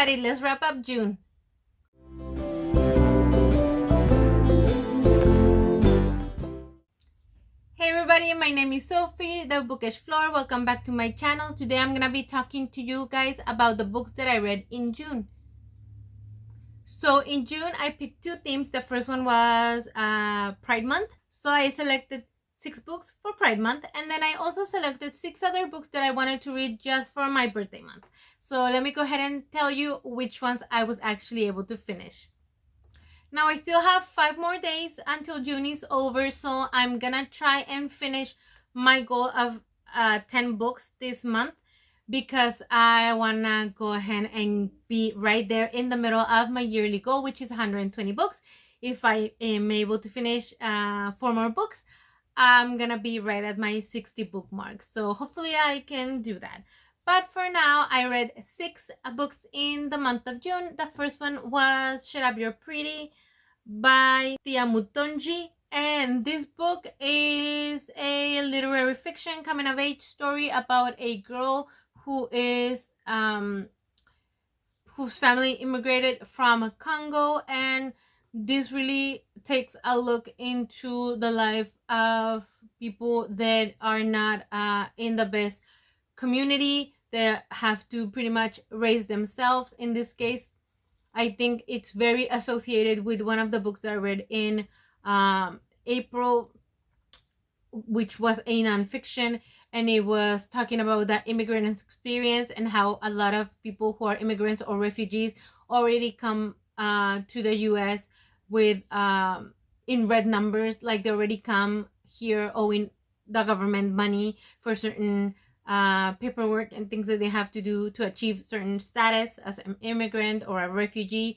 everybody, let's wrap up June. Hey everybody, my name is Sophie, the Bookish Floor. Welcome back to my channel. Today I'm gonna be talking to you guys about the books that I read in June. So in June, I picked two themes. The first one was Pride Month. So I selected 6 books for Pride Month, and then I also selected 6 other books that I wanted to read just for my birthday month. So let me go ahead and tell you which ones I was actually able to finish. Now I still have 5 more days until June is over, so I'm gonna try and finish my goal of 10 books this month, because I wanna go ahead and be right there in the middle of my yearly goal, which is 120 books. If I am able to finish 4 more books, I'm gonna be right at my 60 book mark. So hopefully I can do that. But for now, I read 6 books in the month of June. The first one was Shut Up You're Pretty by Tia Mutonji. And this book is a literary fiction coming of age story about a girl who is whose family immigrated from Congo, and this really takes a look into the life of people that are not in the best community, that have to pretty much raise themselves. In this case, I think it's very associated with one of the books that I read in April, which was a nonfiction, and it was talking about the immigrant experience and how a lot of people who are immigrants or refugees already come to the US with in red numbers, like they already come here owing the government money for certain paperwork and things that they have to do to achieve certain status as an immigrant or a refugee.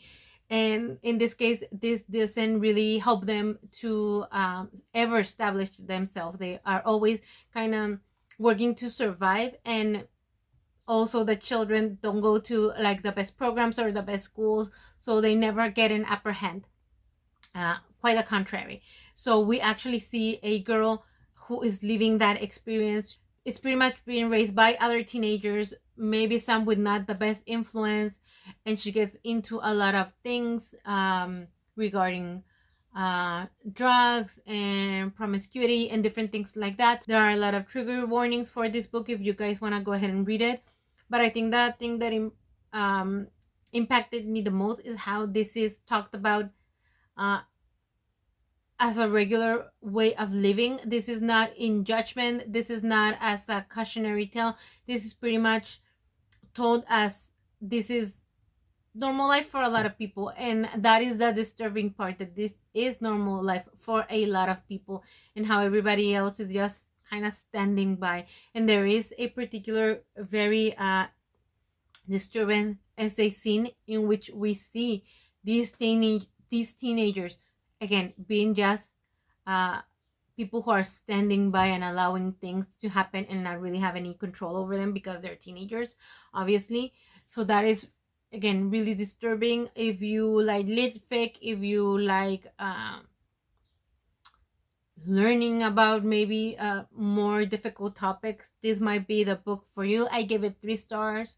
And in this case, this doesn't really help them to ever establish themselves. They are always kind of working to survive, and also the children don't go to like the best programs or the best schools, so they never get an upper hand. Quite the contrary. So we actually see a girl who is living that experience. It's pretty much being raised by other teenagers, maybe some with not the best influence, and she gets into a lot of things regarding drugs and promiscuity and different things like that. There are a lot of trigger warnings for this book if you guys want to go ahead and read it. But I think that thing that impacted me the most is how this is talked about as a regular way of living. This is not in judgment. This is not as a cautionary tale. This is pretty much told as this is normal life for a lot of people, and that is the disturbing part, that this is normal life for a lot of people and how everybody else is just kind of standing by. And there is a particular very disturbing essay scene in which we see these teenagers again being just people who are standing by and allowing things to happen and not really have any control over them because they're teenagers, obviously. So that is again really disturbing. If you like lit fic, if you like learning about maybe more difficult topics, this might be the book for you. I gave it 3 stars.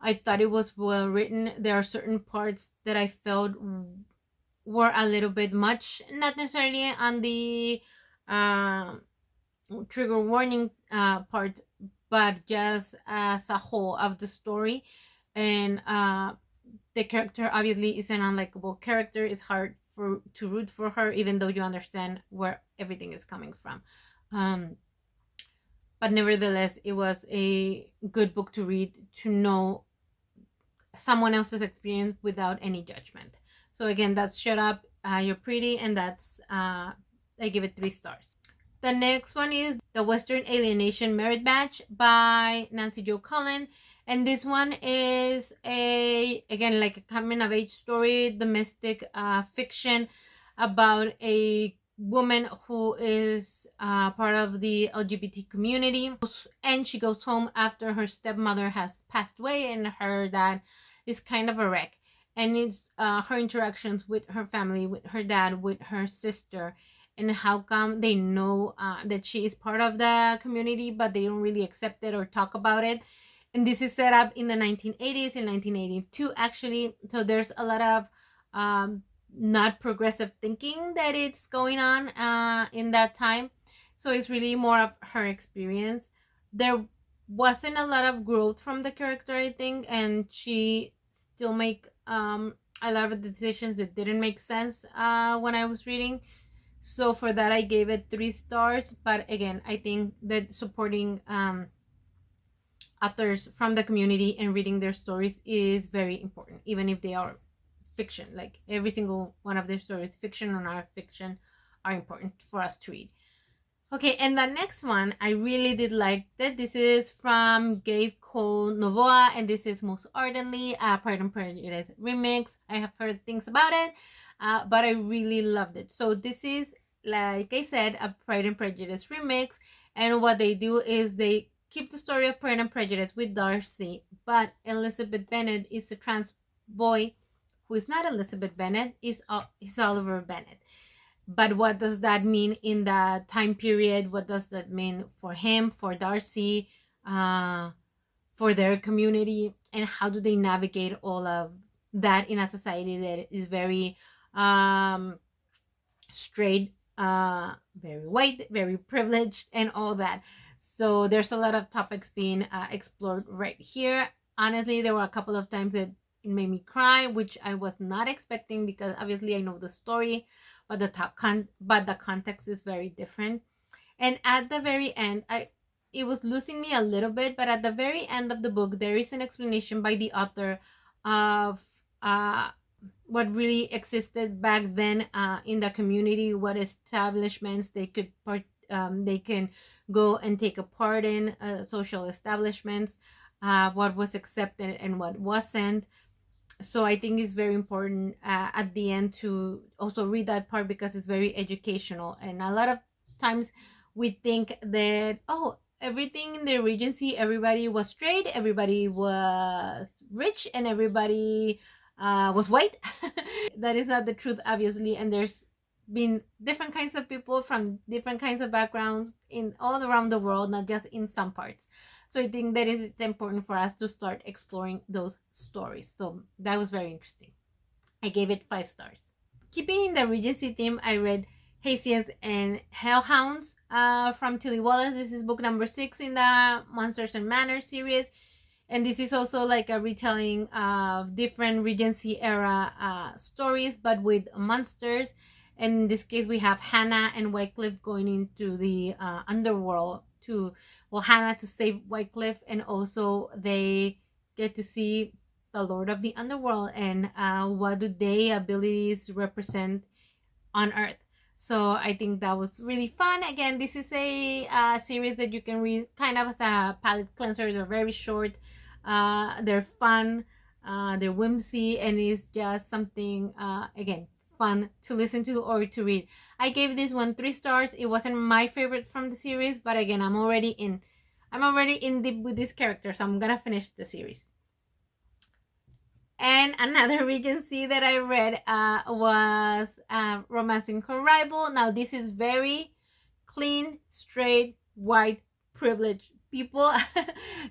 I thought it was well written. There are certain parts that I felt were a little bit much, not necessarily on the trigger warning part, but just as a whole of the story. And the character obviously is an unlikable character. It's hard to root for her, even though you understand where everything is coming from. But nevertheless, it was a good book to read, to know someone else's experience without any judgment. So again, that's Shut Up You're Pretty, and that's I give it 3 stars. The next one is The Western Alienation Merit Badge by Nancy Jo Cullen. And this one is again like a coming of age story, domestic fiction about a woman who is part of the LGBT community, and she goes home after her stepmother has passed away and her dad is kind of a wreck. And it's her interactions with her family, with her dad, with her sister, and how come they know that she is part of the community, but they don't really accept it or talk about it. And this is set up in the 1980s, in 1982 actually. So there's a lot of not progressive thinking that it's going on in that time. So it's really more of her experience. There wasn't a lot of growth from the character, I think, and she still make a lot of the decisions that didn't make sense when I was reading. So for that, I gave it 3 stars. But again, I think that supporting authors from the community and reading their stories is very important, even if they are fiction. Like every single one of their stories, fiction or not fiction, are important for us to read. Okay, and the next one I really did like that. This is from Gabe Cole Novoa, and this is Most Ardently a Pride and Prejudice remix. I have heard things about it, but I really loved it. So this is, like I said, a Pride and Prejudice remix, and what they do is they keep the story of Pride and Prejudice with Darcy, but Elizabeth Bennet is a trans boy who is not Elizabeth Bennet, is Oliver Bennet. But what does that mean in that time period? What does that mean for him, for Darcy, for their community, and how do they navigate all of that in a society that is very straight, very white, very privileged, and all that? So there's a lot of topics being explored right here. Honestly, there were a couple of times that it made me cry, which I was not expecting, because obviously I know the story, but the context is very different. And at the very end, it was losing me a little bit, but at the very end of the book, there is an explanation by the author of what really existed back then in the community, what establishments they can go and take a part in, social establishments, what was accepted and what wasn't. So I think it's very important at the end to also read that part, because it's very educational. And a lot of times we think that, oh, everything in the Regency, everybody was straight, everybody was rich, and everybody was white. That is not the truth, obviously. And there's been different kinds of people from different kinds of backgrounds in all around the world, not just in some parts. So I think that it's important for us to start exploring those stories. So that was very interesting. I gave it 5 stars. Keeping in the Regency theme, I read Hastings and Hellhounds from Tilly Wallace. This is book number 6 in the Monsters and Manners series. And this is also like a retelling of different Regency era stories, but with monsters. And in this case, we have Hannah and Wycliffe going into the underworld to, well, Hannah to save Wycliffe, and also they get to see the Lord of the Underworld and what do their abilities represent on Earth. So I think that was really fun. Again, this is a series that you can read kind of as a palate cleanser. They're very short, they're fun, they're whimsy, and it's just something again, fun to listen to or to read. I gave this one 3 stars. It wasn't my favorite from the series, but again, I'm already in deep with this character, so I'm gonna finish the series. And another Regency that I read was Romancing Her Rival. Now this is very clean, straight, white, privileged people.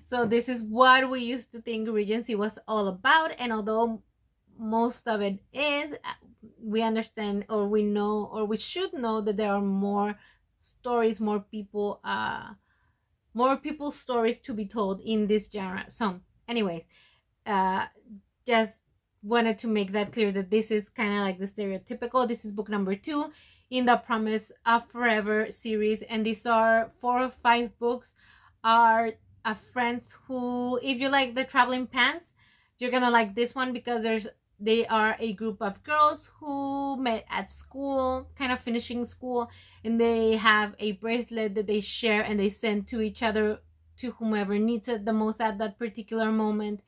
So this is what we used to think Regency was all about. And although most of it is, we understand, or we know, or we should know, that there are more stories, more people's stories to be told in this genre. So anyways, just wanted to make that clear, that this is kind of like the stereotypical. This is book number 2 in the Promise of Forever series, and these are 4 or 5 books are friends who, if you like the Traveling Pants, you're gonna like this one, because they are a group of girls who met at school, kind of finishing school, and they have a bracelet that they share and they send to each other, to whomever needs it the most at that particular moment,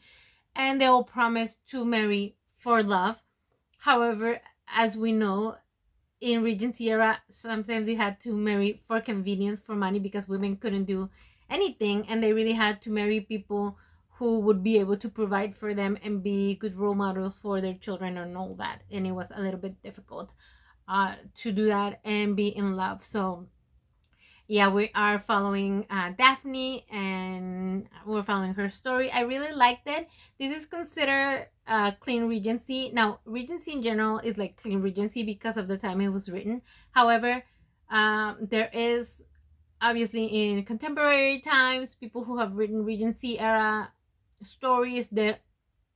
and they will promise to marry for love. However, as we know, in Regency era, sometimes you had to marry for convenience, for money, because women couldn't do anything, and they really had to marry people who would be able to provide for them and be good role models for their children and all that. And it was a little bit difficult to do that and be in love. So Yeah, we are following Daphne, and we're following her story. I really liked it. This is considered clean Regency. Now, Regency in general is like clean Regency because of the time it was written. However, there is obviously in contemporary times people who have written Regency era stories that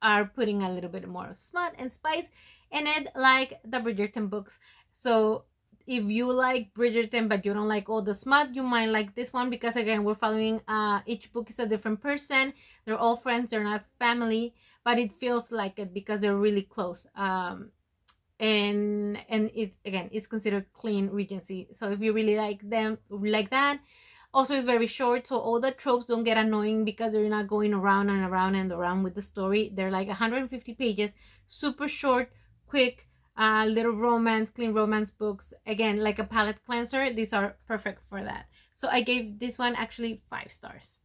are putting a little bit more of smut and spice in it, like the Bridgerton books. So if you like Bridgerton but you don't like all the smut, you might like this one, because again, we're following each book is a different person. They're all friends, they're not family, but it feels like it because they're really close. And it again, it's considered clean Regency. So if you really like them, like that. Also, it's very short, so all the tropes don't get annoying because they're not going around and around and around with the story. They're like 150 pages, super short, quick, little romance, clean romance books. Again, like a palate cleanser, these are perfect for that. So I gave this one actually 5 stars.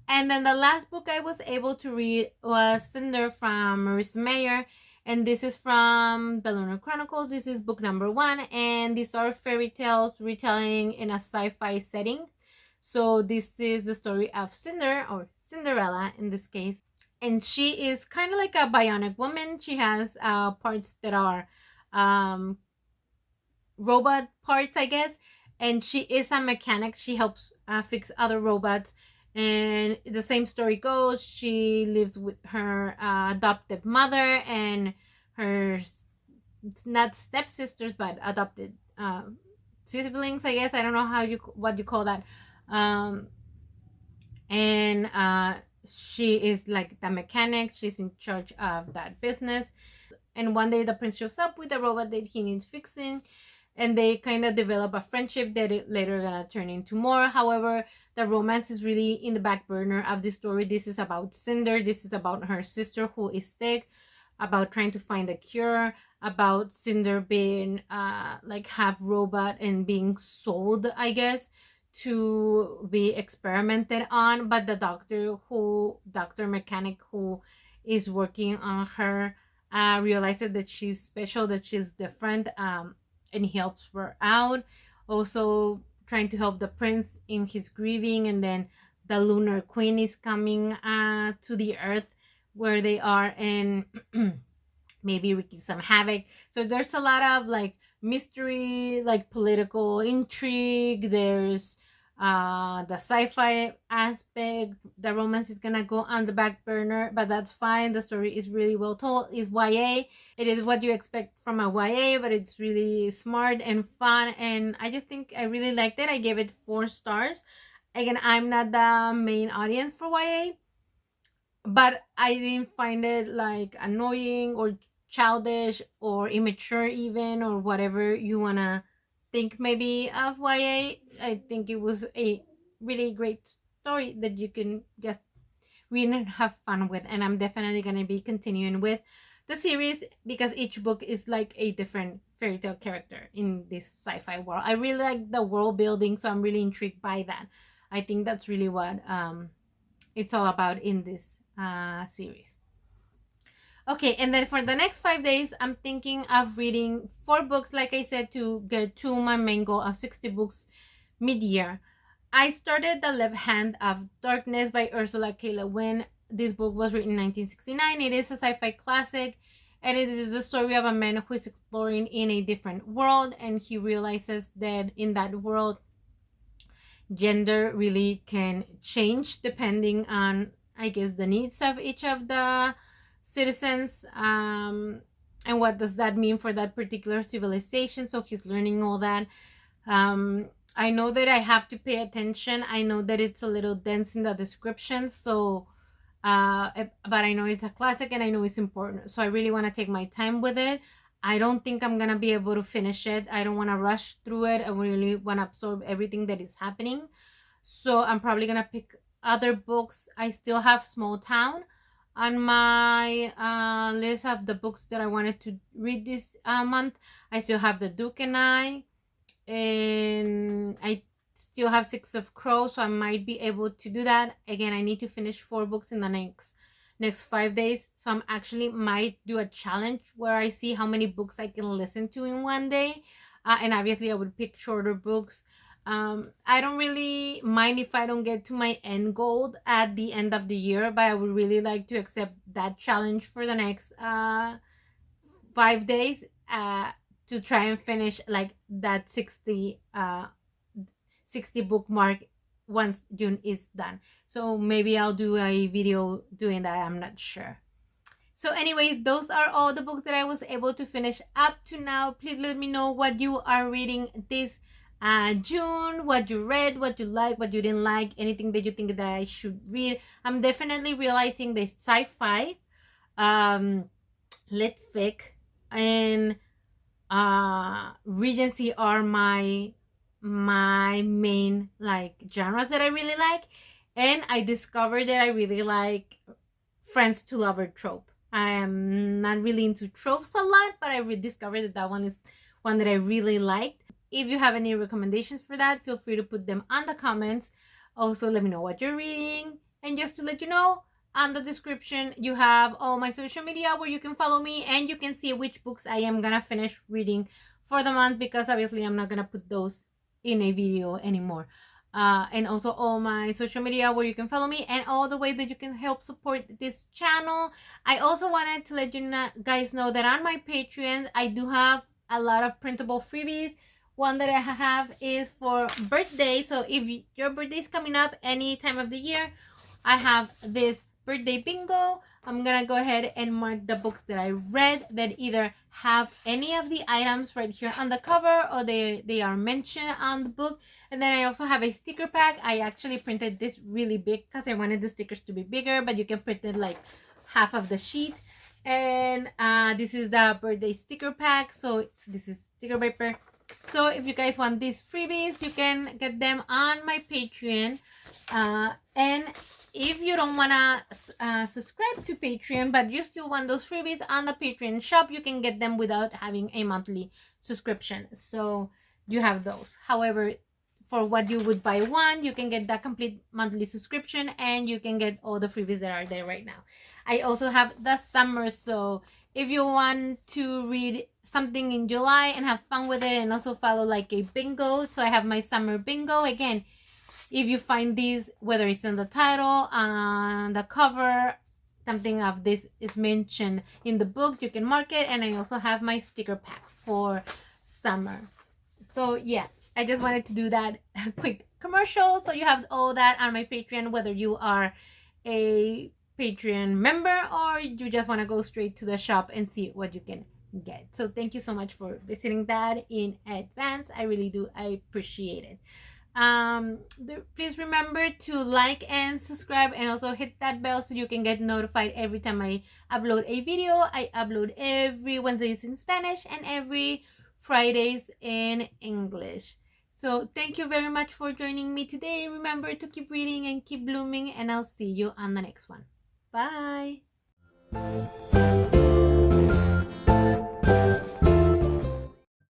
And then the last book I was able to read was Cinder from Marissa Mayer. And this is from the Lunar Chronicles. This is book number 1. And these are fairy tales retelling in a sci-fi setting. So this is the story of Cinder, or Cinderella in this case. And she is kind of like a bionic woman. She has parts that are robot parts, I guess. And she is a mechanic. She helps fix other robots. And the same story goes. She lives with her adopted mother and her, not stepsisters, but adopted siblings, I guess. I don't know what you call that. And she is like the mechanic. She's in charge of that business. And one day the prince shows up with a robot that he needs fixing, and they kind of develop a friendship that it later gonna turn into more. However, the romance is really in the back burner of the story. This is about Cinder. This is about her sister who is sick, about trying to find a cure, about Cinder being like half robot and being sold, I guess, to be experimented on. But the doctor mechanic who is working on her realizes that she's special, that she's different, and he helps her out. Also trying to help the prince in his grieving, and then the lunar queen is coming to the earth where they are, and maybe wreaking some havoc. So there's a lot of like mystery, like political intrigue. There's the sci-fi aspect. The romance is gonna go on the back burner, but that's fine. The story is really well told. It's YA. It is what you expect from a YA, but it's really smart and fun, and I just think I really liked it. I gave it 4 stars. Again, I'm not the main audience for YA, but I didn't find it like annoying or childish or immature, even, or whatever you wanna think maybe of YA. I think it was a really great story that you can just read and have fun with, and I'm definitely gonna be continuing with the series because each book is like a different fairy tale character in this sci-fi world. I really like the world building, so I'm really intrigued by that. I think that's really what it's all about in this series. Okay, and then for the next 5 days, I'm thinking of reading 4 books, like I said, to get to my main goal of 60 books mid-year. I started The Left Hand of Darkness by Ursula K. Le Guin. This book was written in 1969. It is a sci-fi classic, and it is the story of a man who is exploring in a different world, and he realizes that in that world, gender really can change depending on, I guess, the needs of each of the citizens, and what does that mean for that particular civilization. So he's learning all that. I know that I have to pay attention. I know that it's a little dense in the description, so but I know it's a classic and I know it's important, so I really want to take my time with it. I don't think I'm gonna be able to finish it. I don't want to rush through it. I really want to absorb everything that is happening, so I'm probably gonna pick other books. I still have Small Town on my list of the books that I wanted to read this month. I still have The Duke and I, and I still have Six of Crows, so I might be able to do that. Again, I need to finish 4 books in the next 5 days, so I'm actually might do a challenge where I see how many books I can listen to in one day. and obviously I would pick shorter books. I don't really mind if I don't get to my end goal at the end of the year, but I would really like to accept that challenge for the next 5 days, to try and finish like that 60 book mark once June is done. So maybe I'll do a video doing that, I'm not sure. So anyway, those are all the books that I was able to finish up to now. Please let me know what you are reading this June, what you read, what you like, what you didn't like, anything that you think that I should read. I'm definitely realizing the sci-fi, lit fic, and Regency are my main like genres that I really like. And I discovered that I really like friends to lover trope. I am not really into tropes a lot, but I discovered that one is one that I really liked. If you have any recommendations for that, feel free to put them on the comments. Also, let me know what you're reading. And just to let you know, on the description, you have all my social media where you can follow me and you can see which books I am gonna finish reading for the month, because obviously I'm not gonna put those in a video anymore. And also all my social media where you can follow me and all the ways that you can help support this channel. I also wanted to let you guys know that on my Patreon, I do have a lot of printable freebies. One that I have is for birthday. So if your birthday is coming up any time of the year, I have this birthday bingo. I'm gonna go ahead and mark the books that I read that either have any of the items right here on the cover or they are mentioned on the book. And then I also have a sticker pack. I actually printed this really big because I wanted the stickers to be bigger, but you can print it like half of the sheet. And this is the birthday sticker pack. So this is sticker paper. So if you guys want these freebies, you can get them on my Patreon. And if you don't want to subscribe to Patreon, but you still want those freebies on the Patreon shop, you can get them without having a monthly subscription. So you have those. However, for what you would buy one, you can get that complete monthly subscription and you can get all the freebies that are there right now. I also have the summer. So if you want to read something in July and have fun with it and also follow like a bingo, so I have my summer bingo. Again, if you find these, whether it's in the title, on the cover, something of this is mentioned in the book, you can mark it. And I also have my sticker pack for summer. So yeah, I just wanted to do that quick commercial. So you have all that on my Patreon, whether you are a Patreon member or you just want to go straight to the shop and see what you can get. So thank you so much for visiting that in advance. I really do. I appreciate it. Please remember to like and subscribe and also hit that bell so you can get notified every time I upload a video. I upload every Wednesdays in Spanish and every Fridays in English. So thank you very much for joining me today. Remember to keep reading and keep blooming, and I'll see you on the next one. Bye.